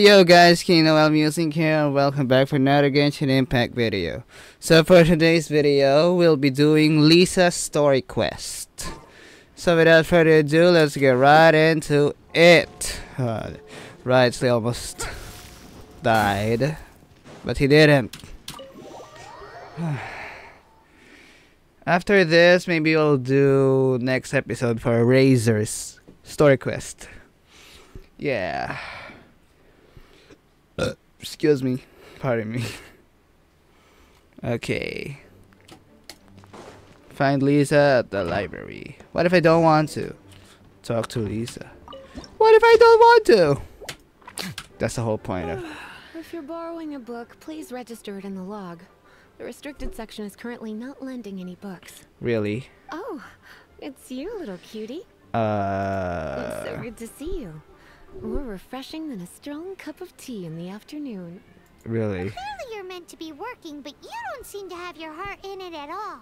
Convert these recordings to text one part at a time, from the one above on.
Yo guys, Noel Music here and welcome back for another Genshin Impact video. So for today's video, we'll be doing Lisa's story quest. So without further ado, let's get right into it. Right, he almost died, but he didn't. After this, maybe we'll do next episode for Razor's story quest. Yeah. Excuse me. Pardon me. Okay. Find Lisa at the library. What if I don't want to talk to Lisa? What if I don't want to? That's the whole point of. If you're borrowing a book, please register it in the log. The restricted section is currently not lending any books. Really? Oh, it's you, little cutie. It's so good to see you. More refreshing than a strong cup of tea in the afternoon. Really? Clearly you're meant to be working, but you don't seem to have your heart in it at all.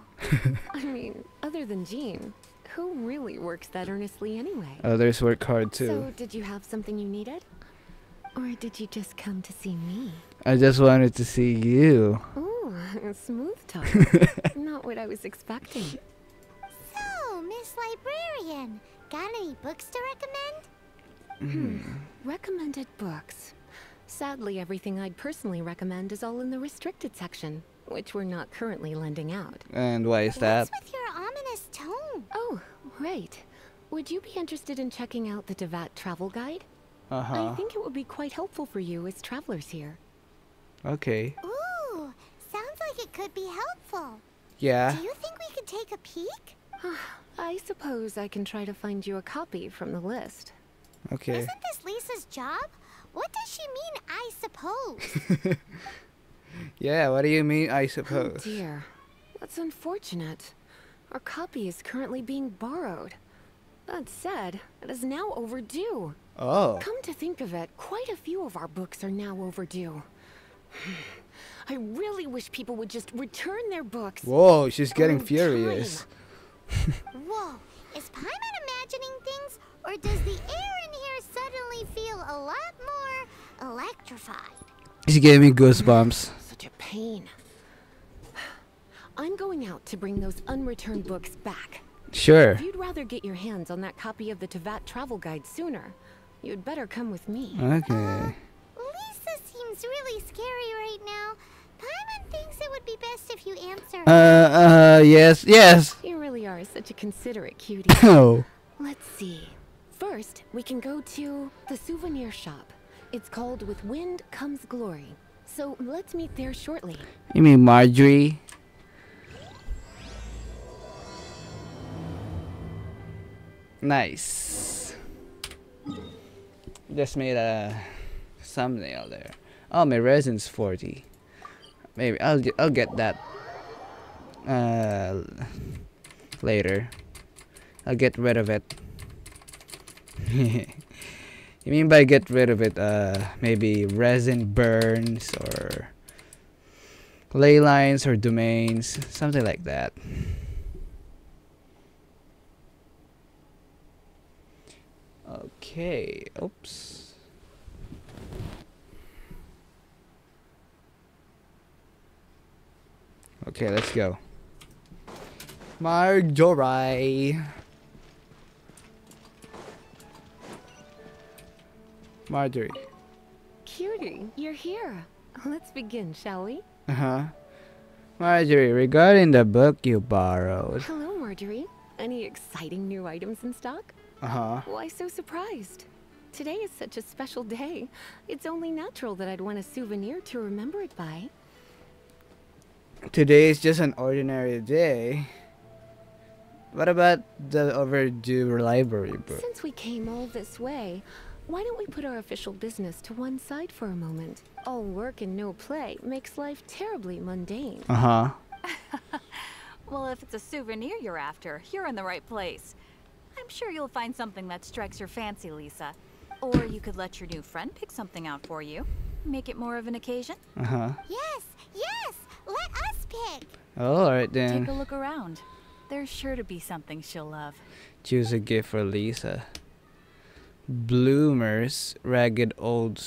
I mean, other than Jean, who really works that earnestly anyway? Others work hard too. So, did you have something you needed? Or did you just come to see me? I just wanted to see you. Ooh, smooth talk. Not what I was expecting. So, Miss Librarian, got any books to recommend? Recommended books. Sadly, everything I'd personally recommend is all in the restricted section, which we're not currently lending out. And why is that? What's with your ominous tone? Oh, right. Would you be interested in checking out the Devat travel guide? I think it would be quite helpful for you as travelers here. Okay. Ooh, sounds like it could be helpful. Yeah. Do you think we could take a peek? I suppose I can try to find you a copy from the list. Okay. Isn't this Lisa's job? What does she mean, I suppose? Yeah, what do you mean, I Oh suppose? dear. That's unfortunate. Our copy is currently being borrowed. That said, it is now overdue. Oh. Come to think of it, quite a few of our books are now overdue. I really wish people would just return their books. Whoa, she's getting on furious. Whoa, is Paimon imagining things, or does the air in here suddenly feel a lot more electrified? She gave me goosebumps. Such a pain. I'm going out to bring those unreturned books back. Sure. If you'd rather get your hands on that copy of the Devat travel guide sooner, you'd better come with me. Okay. Lisa seems really scary right now. Paimon thinks it would be best if you answer. Yes. You really are such a considerate cutie. Oh. Let's see. First, we can go to the souvenir shop. It's called With Wind Comes Glory. So let's meet there shortly. You mean Marjorie? Nice. Just made a thumbnail there. Oh, my resin's 40. Maybe I'll get that later. I'll get rid of it. You mean by get rid of it, maybe resin burns or ley lines or domains, something like that. Okay, oops. Okay, let's go. Marjorie. Marjorie. Cutie, you're here. Let's begin, shall we? Marjorie, regarding the book you borrowed. Hello, Marjorie. Any exciting new items in stock? Why so surprised? Today is such a special day. It's only natural that I'd want a souvenir to remember it by. Today is just an ordinary day. What about the overdue library book? Since we came all this way, why don't we put our official business to one side for a moment? All work and no play makes life terribly mundane. Well, if it's a souvenir you're after, you're in the right place. I'm sure you'll find something that strikes your fancy, Lisa. Or you could let your new friend pick something out for you. Make it more of an occasion. Yes, let us pick. Oh, alright then. Take a look around. There's sure to be something she'll love. Choose a gift for Lisa. Bloomers, ragged old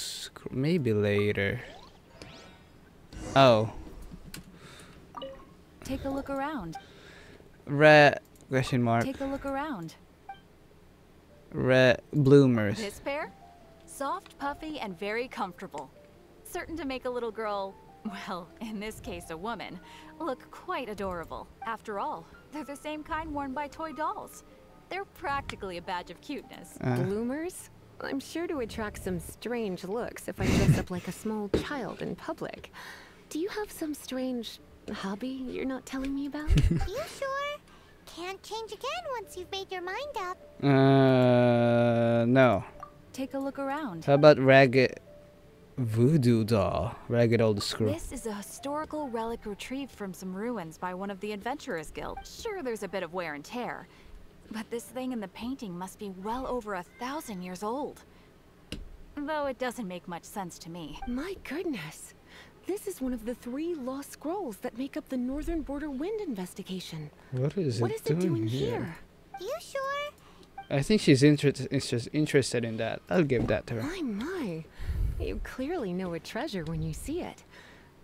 maybe later. Oh. Take a look around. Question mark. Take a look around. Bloomers. This pair? Soft, puffy, and very comfortable. Certain to make a little girl, well, in this case a woman, look quite adorable. After all, they're the same kind worn by toy dolls. They're practically a badge of cuteness. Bloomers? I'm sure to attract some strange looks if I dress up like a small child in public. Do you have some strange hobby you're not telling me about? You sure? Can't change again once you've made your mind up. No. Take a look around. How about ragged voodoo doll? Ragged old screw. This is a historical relic retrieved from some ruins by one of the Adventurers Guild. Sure, there's a bit of wear and tear, but this thing in the painting must be well over 1,000 years old. Though it doesn't make much sense to me. My goodness. This is one of the 3 lost scrolls that make up the Northern Border Wind investigation. What is it doing here? You sure? I think she's interested in that. I'll give that to her. My. You clearly know a treasure when you see it.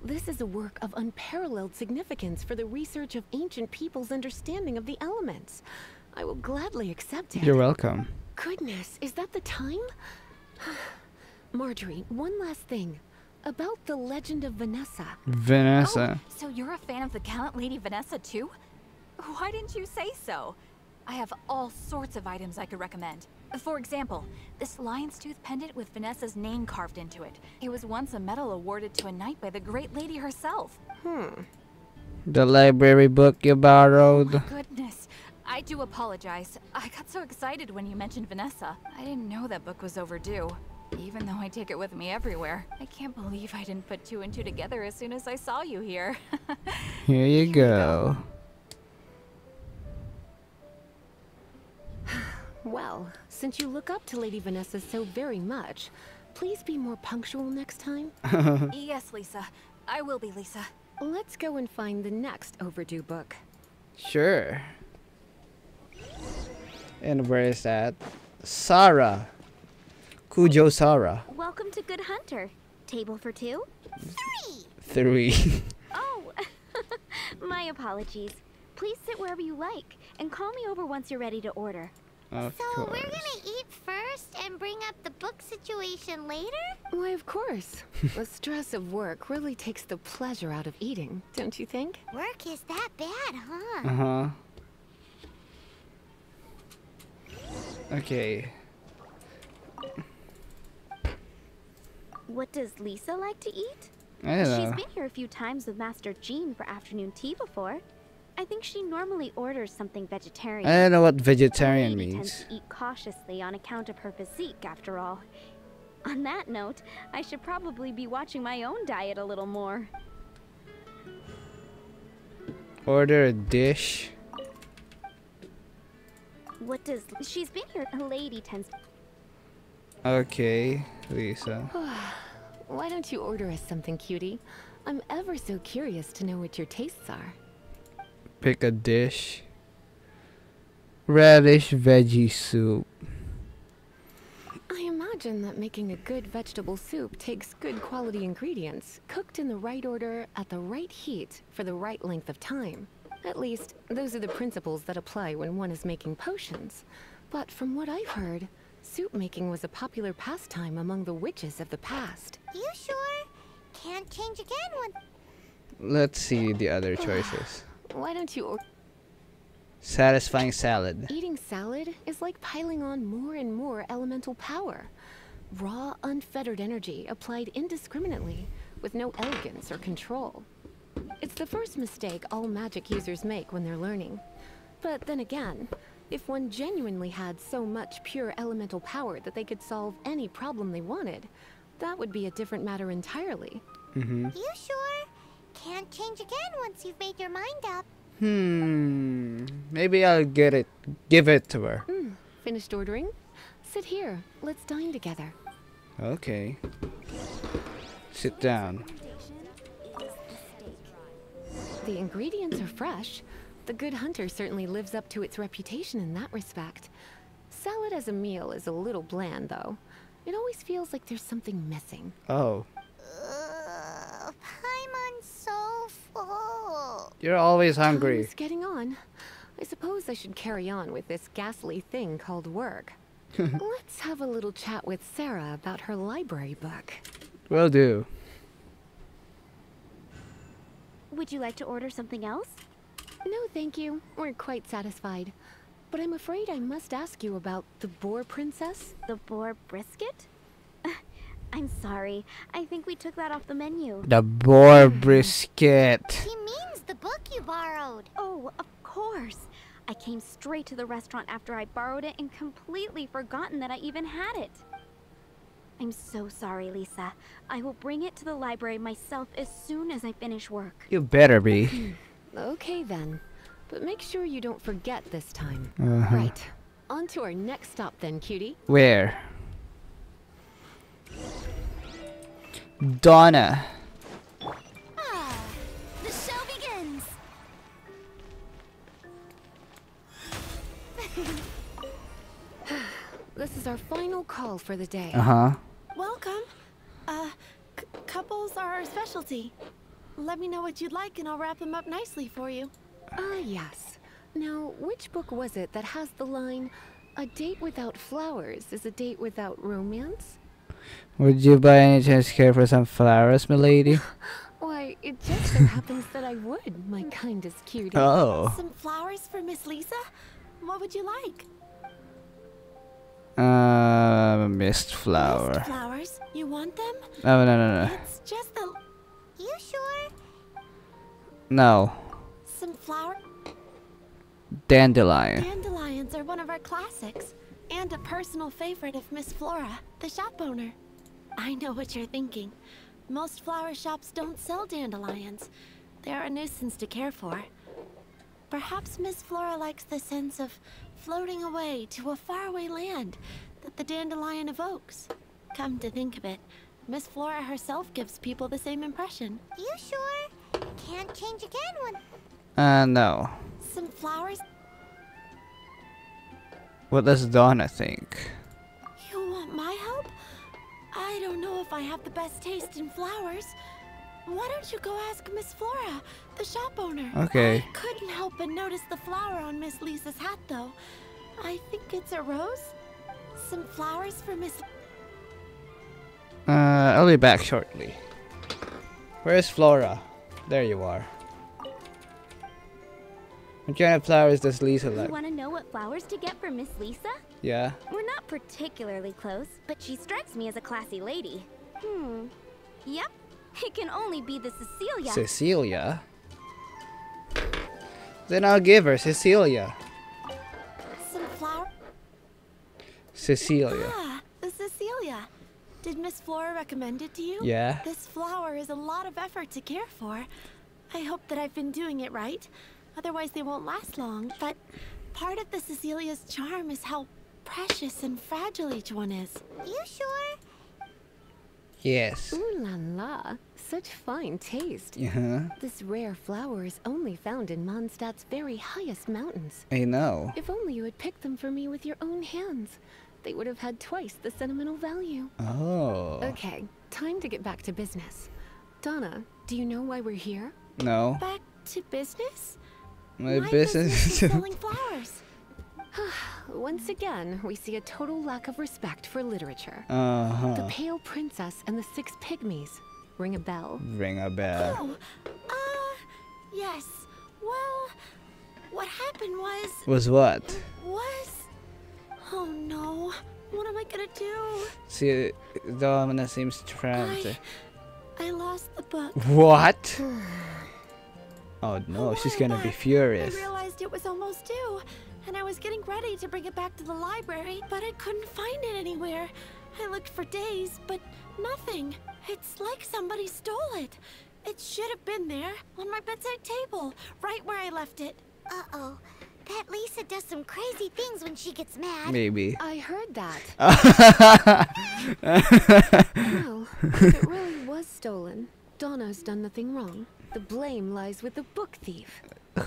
This is a work of unparalleled significance for the research of ancient people's understanding of the elements. I will gladly accept it. You're welcome. Goodness, is that the time? Marjorie, one last thing. About the legend of Vanessa. Vanessa. Oh, so you're a fan of the gallant Lady Vanessa too? Why didn't you say so? I have all sorts of items I could recommend. For example, this lion's tooth pendant with Vanessa's name carved into it. It was once a medal awarded to a knight by the great lady herself. The library book you borrowed. Oh my goodness. I do apologize. I got so excited when you mentioned Vanessa. I didn't know that book was overdue. Even though I take it with me everywhere. I can't believe I didn't put 2 and 2 together as soon as I saw you here. Here you go. Well, since you look up to Lady Vanessa so very much, please be more punctual next time. Yes, Lisa. I will be, Lisa. Let's go and find the next overdue book. Sure. And where is that? Sarah. Kujo Sarah. Welcome to Good Hunter. Table for 2? 3. Oh, my apologies. Please sit wherever you like, and call me over once you're ready to order. Of So course. we're gonna eat first and bring up the book situation later? Why, of course. The stress of work really takes the pleasure out of eating, don't you think? Work is that bad, huh? Uh-huh. Okay. What does Lisa like to eat? I don't know. She's been here a few times with Master Jean for afternoon tea before. I think she normally orders something vegetarian. I don't know what vegetarian The lady means. tends to eat cautiously on account of her physique, after all. On that note, I should probably be watching my own diet a little more. Order a dish. What does... She's been here... A lady tends... Okay, Lisa. Why don't you order us something, cutie? I'm ever so curious to know what your tastes are. Pick a dish. Radish veggie soup. I imagine that making a good vegetable soup takes good quality ingredients, cooked in the right order, at the right heat, for the right length of time. At least, those are the principles that apply when one is making potions. But from what I've heard, soup making was a popular pastime among the witches of the past. You sure? Can't change again when... Let's see the other choices. Why don't you order... Satisfying salad. Eating salad is like piling on more and more elemental power. Raw, unfettered energy applied indiscriminately, with no elegance or control. It's the first mistake all magic users make when they're learning. But then again, if one genuinely had so much pure elemental power that they could solve any problem they wanted, that would be a different matter entirely. You sure? Can't change again once you've made your mind up. Maybe I'll give it to her. Finished ordering? Sit here. Let's dine together. Okay. Sit down. The ingredients are fresh. The Good Hunter certainly lives up to its reputation in that respect. salad as a meal is a little bland, though. It always feels like there's something missing. Oh. Paimon's so full. You're always Time hungry. is getting on. I suppose I should carry on with this ghastly thing called work. Let's have a little chat with Sarah about her library book. Will do. Would you like to order something else? No, thank you. We're quite satisfied. But I'm afraid I must ask you about the boar princess. The boar brisket? I'm sorry. I think we took that off the menu. The boar brisket. He means the book you borrowed. Oh, of course. I came straight to the restaurant after I borrowed it and completely forgotten that I even had it. I'm so sorry, Lisa. I will bring it to the library myself as soon as I finish work. You better be. Okay then. But make sure you don't forget this time. Right. On to our next stop then, cutie. Where? Donna. Ah, the show begins. This is our final call for the day. Uh-huh. Welcome. Couples are our specialty. Let me know what you'd like and I'll wrap them up nicely for you. Yes. Now, which book was it that has the line, "A date without flowers is a date without romance"? Would you by any chance care for some flowers, milady? Why, it just so happens that I would, my kindest cutie. Oh. Some flowers for Miss Lisa? What would you like? Mist flower. Mist flowers? You want them? Oh, no. It's just a... You sure? No. Some flower... Dandelion. Dandelions are one of our classics. And a personal favorite of Miss Flora, the shop owner. I know what you're thinking. Most flower shops don't sell dandelions. They're a nuisance to care for. Perhaps Miss Flora likes the sense of floating away to a faraway land that the dandelion evokes. Come to think of it, Miss Flora herself gives people the same impression. You sure? Can't change again when... No. Some flowers? What does Donna think? You want my help? I don't know if I have the best taste in flowers. Why don't you go ask Miss Flora, the shop owner? Okay. I couldn't help but notice the flower on Miss Lisa's hat, though. I think it's a rose? Some flowers for Miss... I'll be back shortly. Where's Flora? There you are. What kind of flowers does Lisa You like? want to know what flowers to get for Miss Lisa? Yeah. We're not particularly close, but she strikes me as a classy lady. Yep. It can only be the Cecilia. Cecilia? Then I'll give her Cecilia. Some flower... Cecilia. Ah, the Cecilia. Did Miss Flora recommend it to you? Yeah. This flower is a lot of effort to care for. I hope that I've been doing it right. Otherwise they won't last long. But part of the Cecilia's charm is how precious and fragile each one is. You sure? Yes. Ooh la la. Such fine taste. Uh-huh. This rare flower is only found in Mondstadt's very highest mountains. I know. If only you had picked them for me with your own hands. They would have had twice the sentimental value. Oh. Okay, time to get back to business. Donna, do you know why we're here? No. Back to business? My business business. is selling flowers. Once again, we see a total lack of respect for literature. The Uh-huh. Pale Princess and the Six Pygmies. Ring a bell? Ring a bell. Oh, yes. Well, what happened was... Was what? Oh no. What am I gonna do? See, Donna seems trying I lost the book. What? Oh no, A she's while gonna be back, furious. I realized it was almost due, and I was getting ready to bring it back to the library, but I couldn't find it anywhere. I looked for days, but nothing. It's like somebody stole it. It should have been there, on my bedside table, right where I left it. Uh-oh. That Lisa does some crazy things when she gets mad. Maybe. I heard that. Well, if it really was stolen, Donna's done nothing wrong. The blame lies with the book thief.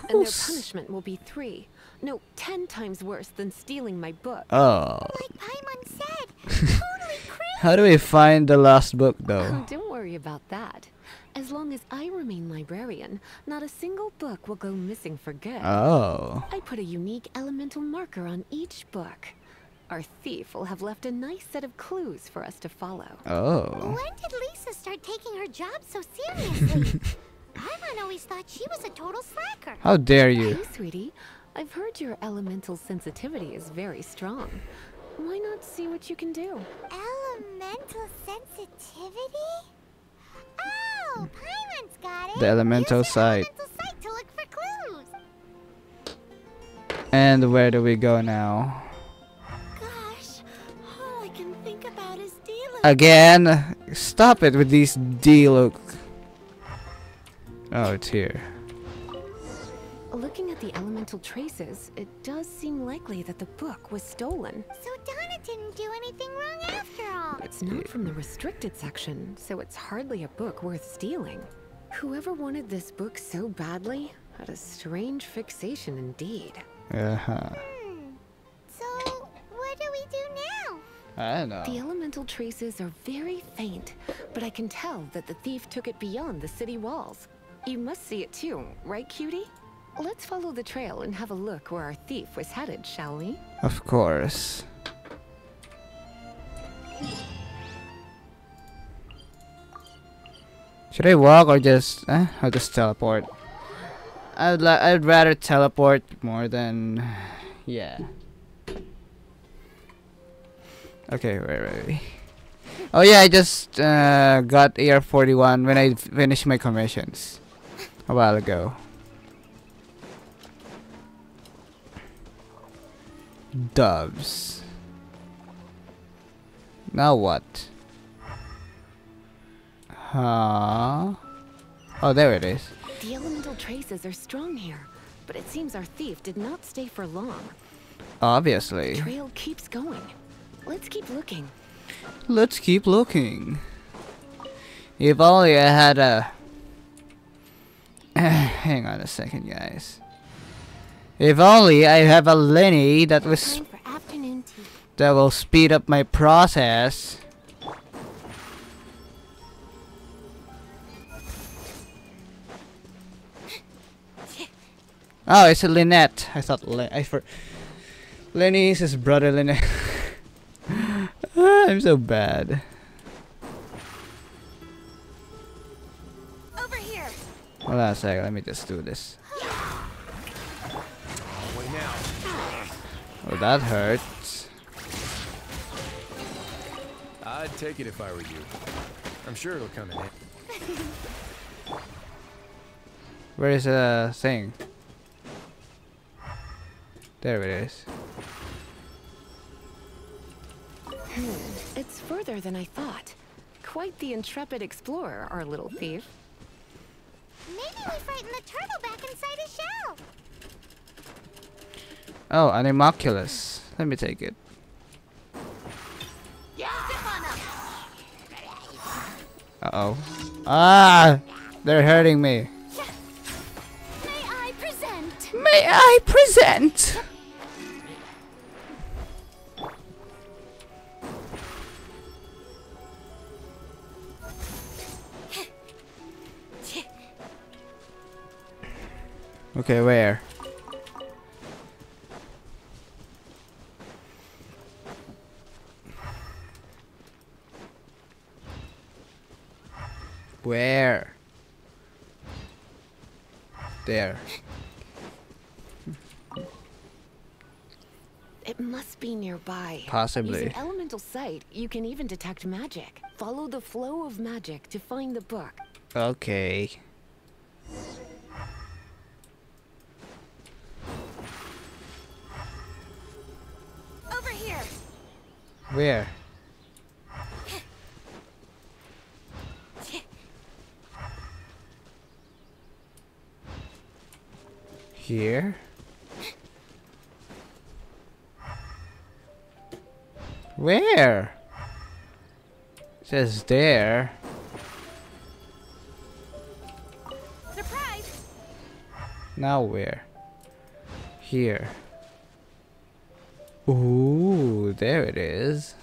And their punishment will be 3, no, 10 times worse than stealing my book. Oh. Like Paimon said, totally crazy. How do we find the last book Oh, though? don't worry about that. As long as I remain librarian, not a single book will go missing for good. Oh. I put a unique elemental marker on each book. Our thief will have left a nice set of clues for us to follow. Oh. When did Lisa start taking her job so seriously? Paimon always thought she was a total slacker. How dare you? Hey, sweetie. I've heard your elemental sensitivity is very strong. Why not see what you can do? Elemental sensitivity? Oh, Paimon's got it. The elemental Use the sight. elemental sight to look for clues. And where do we go now? Gosh, all I can think about is dealing. Again? Stop it with these D-look. Oh, it's here. Looking at the elemental traces, it does seem likely that the book was stolen. So Donna didn't do anything wrong after all. It's not from the restricted section, so it's hardly a book worth stealing. Whoever wanted this book so badly had a strange fixation indeed. Uh-huh. So, what do we do now? I don't know. The elemental traces are very faint, but I can tell that the thief took it beyond the city walls. You must see it too, right, cutie? Let's follow the trail and have a look where our thief was headed, shall we? Of course. Should I walk or just I'll just teleport? I'd rather teleport more than yeah. Okay, where are we? Oh yeah, I just got AR-41 when I finished my commissions a while ago. Doves. Now what? Huh? Oh, there it is. The elemental traces are strong here, but it seems our thief did not stay for long. Obviously. The trail keeps going. Let's keep looking. Let's keep looking. If only I had a... Hang on a second, guys. If only I have a Lenny that was Time for afternoon tea. that will speed up my process. Oh, it's a Lynette. I thought Lenny is his brother Lynette. I'm so bad. Over here. Hold on a second, let me just do this. Wait now. Oh, that hurts. I'd take it if I were you. I'm sure it'll come in handy. Where is the thing? There it is. It's further than I thought. Quite the intrepid explorer, our little thief. Maybe we frighten the turtle back inside his shell. Oh, an Immaculus. Let me take it. Uh-oh. Ah! They're hurting me. May I present? May I present? Okay, where? Where? There. It must be nearby. Possibly. Using elemental sight, you can even detect magic. Follow the flow of magic to find the book. Okay. Over here. Where? Here? Where? It says there. Surprise. Now where? Here. Ooh, there it is.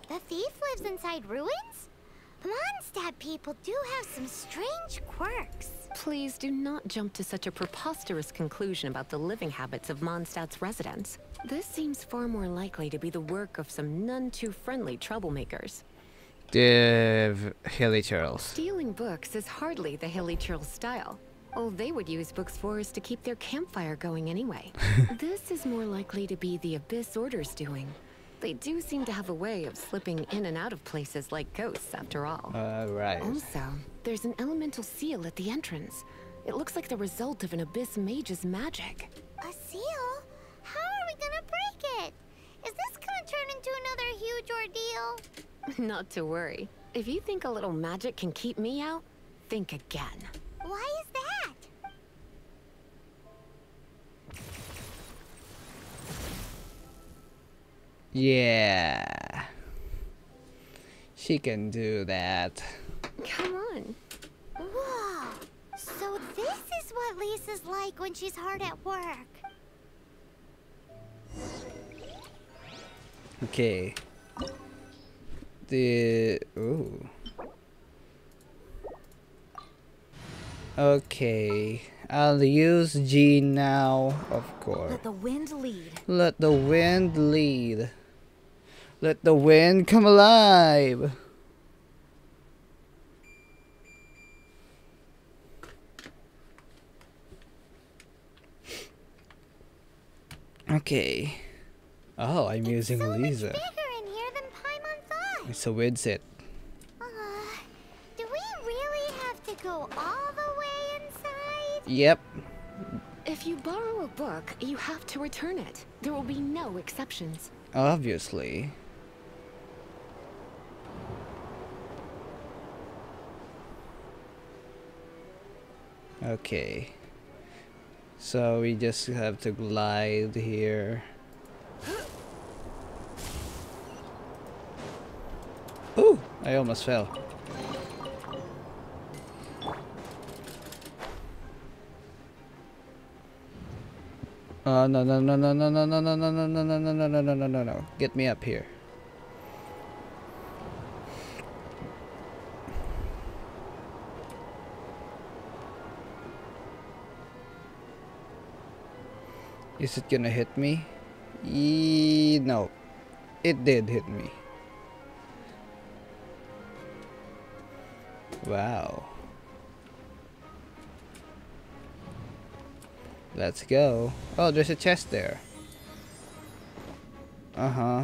The thief lives inside ruins? The Mondstadt people do have some strange quirks. Please do not jump to such a preposterous conclusion about the living habits of Mondstadt's residents. This seems far more likely to be the work of some none too friendly troublemakers. The Hilly Turtles. Stealing books is hardly the Hilly Turtles' style. All they would use books for is to keep their campfire going anyway. This is more likely to be the Abyss Order's doing. They do seem to have a way of slipping in and out of places like ghosts, after all. Right. Also, there's an elemental seal at the entrance. It looks like the result of an Abyss mage's magic. A seal? How are we gonna break it? Is this gonna turn into another huge ordeal? Not to worry. If you think a little magic can keep me out, think again. Why is that? Yeah. She can do that. Come on. Whoa! So this is what Lisa's like when she's hard at work. Okay. Ooh. Okay. I'll use G now, of course. Let the wind lead. Let the wind lead. Let the wind come alive. Okay. Oh, I'm using so Lisa. Much bigger in here than Paimon thought. It's a weird set. Do we really have to go all the way inside? Yep. If you borrow a book, you have to return it. There will be no exceptions. Obviously. Okay. So we just have to glide here. Ooh, I almost fell. No, no, no, no, no, no, no, no, no, no, no, no, no, no, no, no, no, no, no. Get me up here. Is it gonna hit me? No. It did hit me. Wow. Let's go. Oh, there's a chest there. Uh-huh.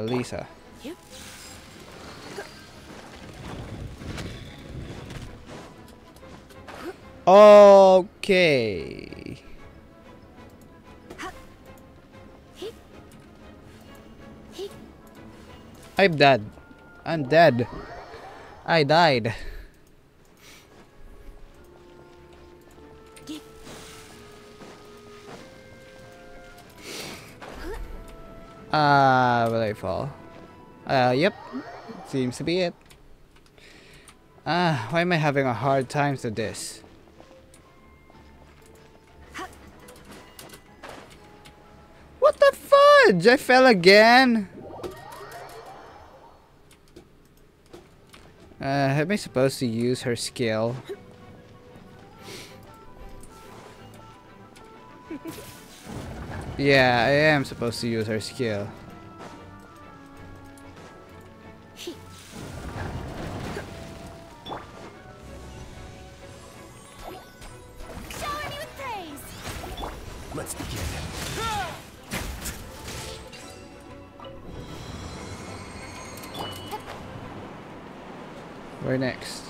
Lisa. Yep. Okay. I'm dead. I'm dead. I died. Will I fall? Yep. Seems to be it. Why am I having a hard time to this? What the fudge? I fell again. Am I supposed to use her skill? Yeah, I am supposed to use her skill. Shower me with praise. Let's begin. Where next?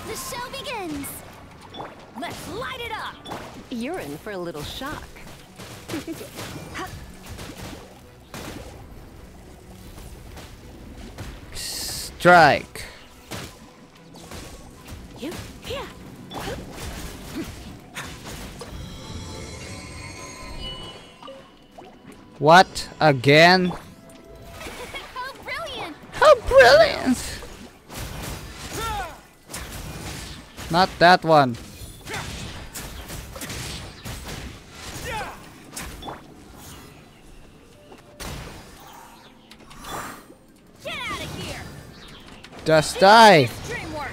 The show begins. Let's light it up. You're in for a little shock. Strike. You, yeah. What? Again? How brilliant! How brilliant! Not that one. Get out of here! Just die. Dreamwork!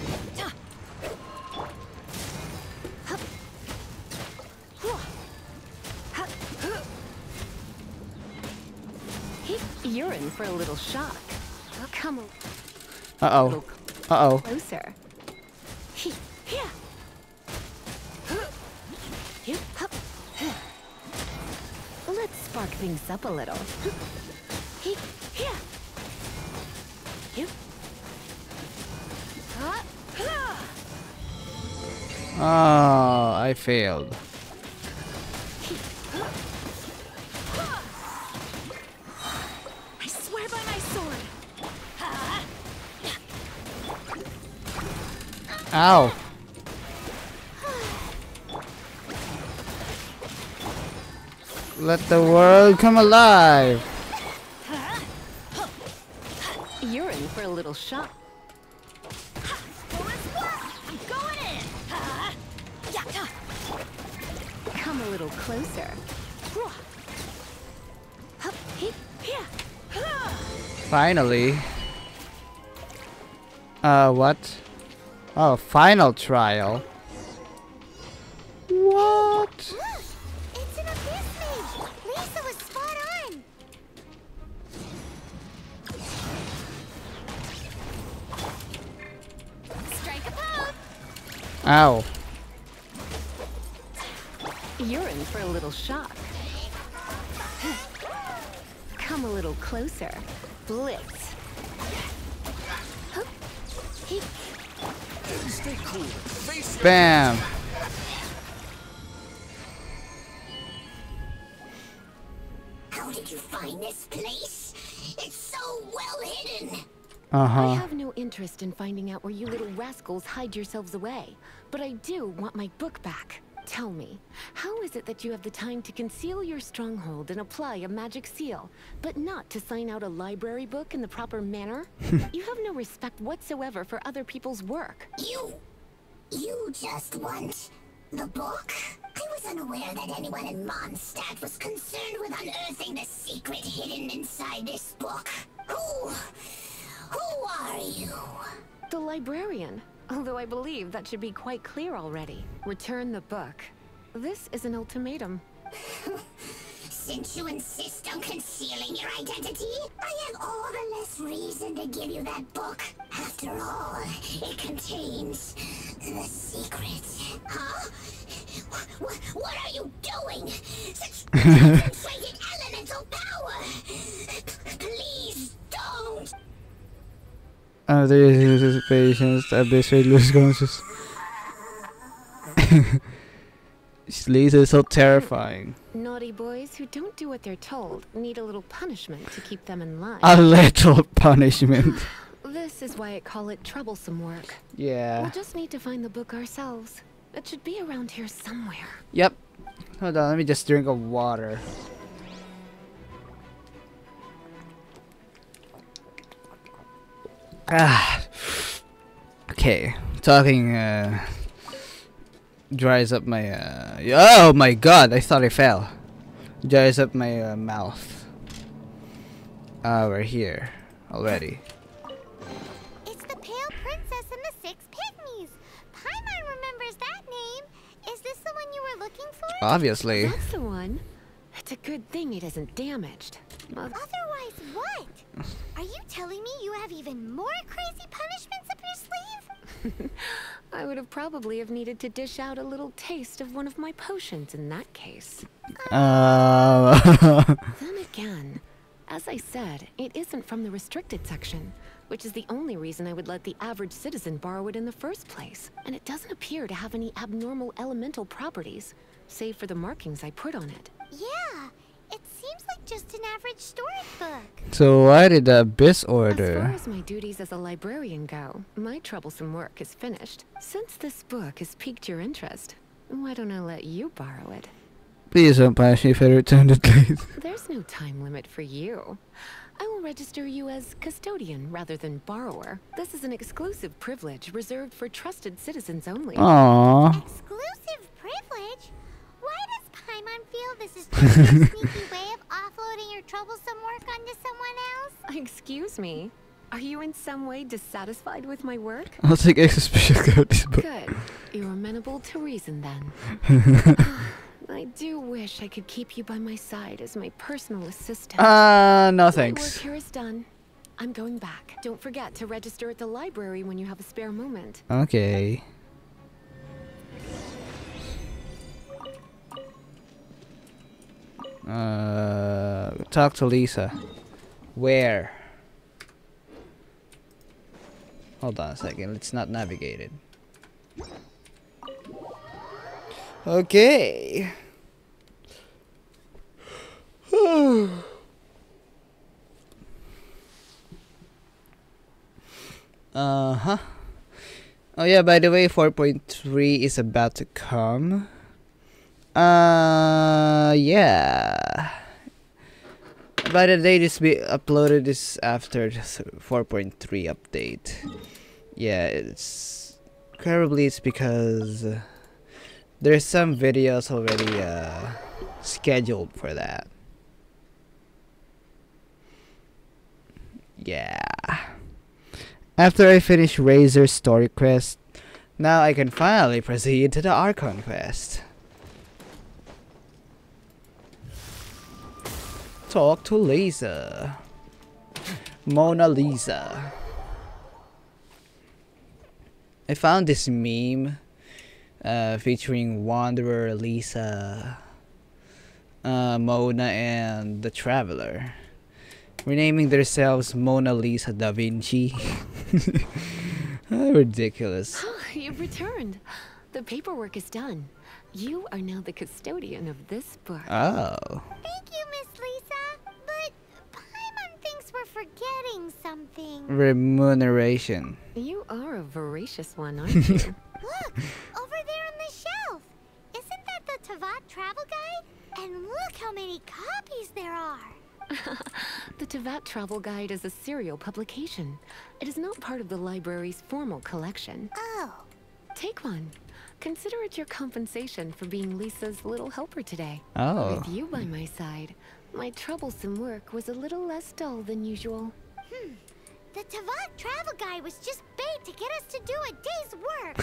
You're in for a little shock. Come on. Uh-oh. Uh-oh. Closer. Let's spark things up a little. Oh, I failed. I swear by my sword. Ow. Let the world come alive. You're in for a little shock. I'm going in! Come a little closer. Finally. What? Oh, final trial. What? Look! It's an abyss mage! Lisa was spot on! Strike a pose! Ow. You're in for a little shock. Come a little closer. Blitz. Stay cool. Face your Bam. How did you find this place? It's so well hidden! I Uh-huh. have no interest in finding out where you little rascals hide yourselves away, but I do want my book back. Tell me, how is it that you have the time to conceal your stronghold and apply a magic seal, but not to sign out a library book in the proper manner? You have no respect whatsoever for other people's work. You just want the book? I was unaware that anyone in Mondstadt was concerned with unearthing the secret hidden inside this book. Who are you? The librarian. Although I believe that should be quite clear already. Return the book. This is an ultimatum. Since you insist on concealing your identity, I have all the less reason to give you that book. After all, it contains the secret. Huh? What are you doing? Such concentrated elemental power! Please don't! After his patience, the abyss will lose conscious. Lisa is so terrifying. Naughty boys who don't do what they're told need a little punishment to keep them in line. A little punishment. This is why I call it troublesome work. Yeah. We'll just need to find the book ourselves. It should be around here somewhere. Yep. Hold on, let me just drink of water. Ah. Okay. Talking dries up my oh my god, I thought I fell. Dries up my mouth. We're here already. It's the Pale Princess and the Six Pygmies. Paimon remembers that name. Is this the one you were looking for? Obviously. That's the one. It's a good thing it isn't damaged. Otherwise, what? Are you telling me you have even more crazy punishments up your sleeve? I would have probably have needed to dish out a little taste of one of my potions in that case. Then again, as I said, it isn't from the restricted section, which is the only reason I would let the average citizen borrow it in the first place. And it doesn't appear to have any abnormal elemental properties, save for the markings I put on it. Yeah, it seems like just an average storage book. So why did the abyss As far order? as my duties as a librarian go, my troublesome work is finished. Since this book has piqued your interest, why don't I let you borrow it? Please don't punish me if I return it late. There's no time limit for you. I will register you as custodian rather than borrower. This is an exclusive privilege reserved for trusted citizens only. Aww. Exclusive privilege? Why does Paimon feel this is just a sneaky way of offloading your troublesome work onto someone else? Excuse me. Are you in some way dissatisfied with my work? I'll take extra special code this book. Good. You're amenable to reason then. I do wish I could keep you by my side as my personal assistant. No My work thanks. here is done. I'm going back. Don't forget to register at the library when you have a spare moment. Okay. Talk to Lisa. Where? Hold on a second. Let's not navigate it. Okay. Uh-huh. Oh yeah, by the way, 4.3 is about to come. Yeah. By the day this be uploaded is after the 4.3 update. Yeah, it's probably it's because there's some videos already scheduled for that. Yeah. After I finish Razor's story quest, now I can finally proceed to the Archon quest. Talk to Lisa. Mona Lisa. I found this meme featuring Wanderer, Lisa, Mona, and the Traveler, renaming themselves Mona Lisa da Vinci. Ridiculous. You've returned. The paperwork is done. You are now the custodian of this book. Oh. Thank you, Miss Lisa. But Paimon thinks we're forgetting something. Remuneration. You are a voracious one, aren't you? Look, over there on the shelf. Isn't that the Tavat travel guide? And look how many copies there are. The Tavat Travel Guide is a serial publication. It is not part of the library's formal collection. Oh. Take one. Consider it your compensation for being Lisa's little helper today. Oh. With you by my side, my troublesome work was a little less dull than usual. The Tavat travel guide was just bait to get us to do a day's work.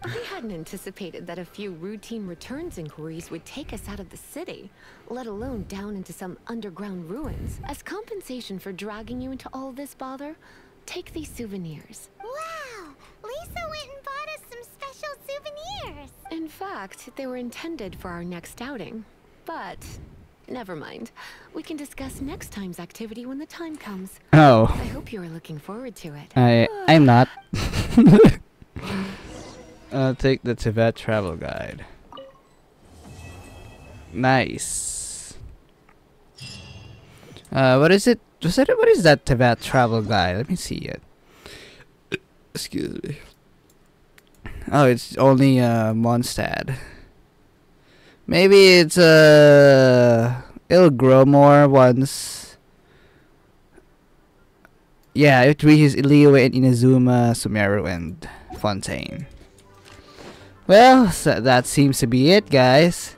I hadn't anticipated that a few routine returns inquiries would take us out of the city, let alone down into some underground ruins. As compensation for dragging you into all this bother, take these souvenirs. Wow, Lisa went and bought us some special souvenirs. In fact, they were intended for our next outing. But never mind. We can discuss next time's activity when the time comes. Oh. I hope you are looking forward to it. I'm not. I'll take the Tibet travel guide. Nice. What is it? What is that Tibet travel guide? Let me see it. Excuse me. Oh, it's only Mondstadt. Maybe it's it'll grow more once. Yeah, it reaches Liyue and Inazuma, Sumeru, and Fontaine. Well, so that seems to be it, guys.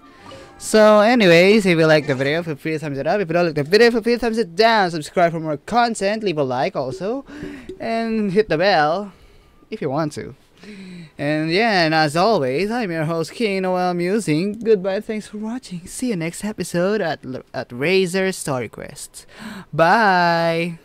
So, anyways, if you like the video, feel free to thumbs it up. If you don't like the video, feel free to thumbs it down. Subscribe for more content. Leave a like also, and hit the bell if you want to. And yeah, and as always, I'm your host, King Noel Musing. Goodbye, thanks for watching. See you next episode at Razor Story Quest. Bye!